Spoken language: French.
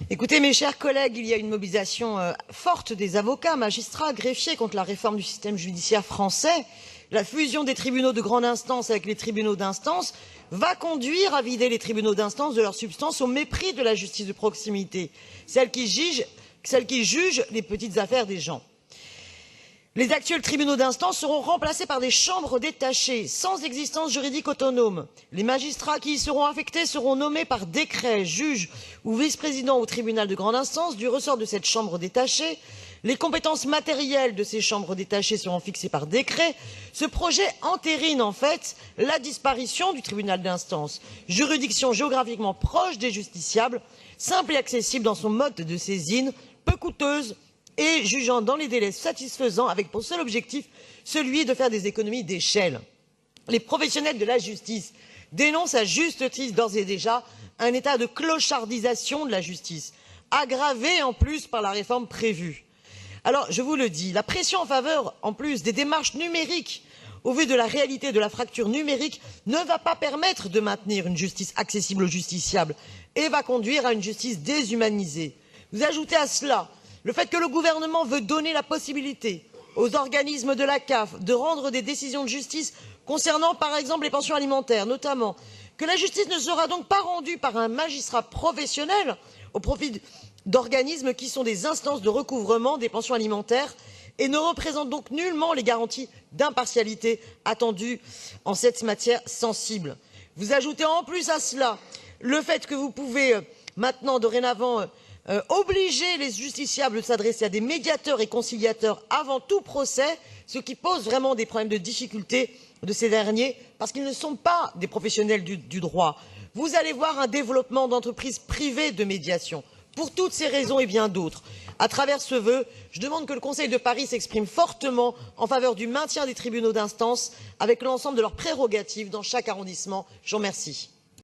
Écoutez, mes chers collègues, il y a une mobilisation forte des avocats, magistrats, greffiers contre la réforme du système judiciaire français. La fusion des tribunaux de grande instance avec les tribunaux d'instance va conduire à vider les tribunaux d'instance de leur substance au mépris de la justice de proximité, celle qui juge les petites affaires des gens. Les actuels tribunaux d'instance seront remplacés par des chambres détachées, sans existence juridique autonome. Les magistrats qui y seront affectés seront nommés par décret, juge ou vice-président au tribunal de grande instance du ressort de cette chambre détachée. Les compétences matérielles de ces chambres détachées seront fixées par décret. Ce projet entérine en fait la disparition du tribunal d'instance, juridiction géographiquement proche des justiciables, simple et accessible dans son mode de saisine, peu coûteuse, et jugeant dans les délais satisfaisants avec pour seul objectif celui de faire des économies d'échelle. Les professionnels de la justice dénoncent à juste titre d'ores et déjà un état de clochardisation de la justice, aggravé en plus par la réforme prévue. Alors, je vous le dis, la pression en faveur, en plus, des démarches numériques, au vu de la réalité de la fracture numérique, ne va pas permettre de maintenir une justice accessible aux justiciables et va conduire à une justice déshumanisée. Vous ajoutez à cela le fait que le gouvernement veut donner la possibilité aux organismes de la CAF de rendre des décisions de justice concernant par exemple les pensions alimentaires, notamment, que la justice ne sera donc pas rendue par un magistrat professionnel au profit d'organismes qui sont des instances de recouvrement des pensions alimentaires et ne représentent donc nullement les garanties d'impartialité attendues en cette matière sensible. Vous ajoutez en plus à cela le fait que vous pouvez maintenant, dorénavant, obliger les justiciables de s'adresser à des médiateurs et conciliateurs avant tout procès, ce qui pose vraiment des problèmes de difficulté de ces derniers, parce qu'ils ne sont pas des professionnels du droit. Vous allez voir un développement d'entreprises privées de médiation. Pour toutes ces raisons et bien d'autres, à travers ce vœu, je demande que le Conseil de Paris s'exprime fortement en faveur du maintien des tribunaux d'instance avec l'ensemble de leurs prérogatives dans chaque arrondissement. Je vous remercie.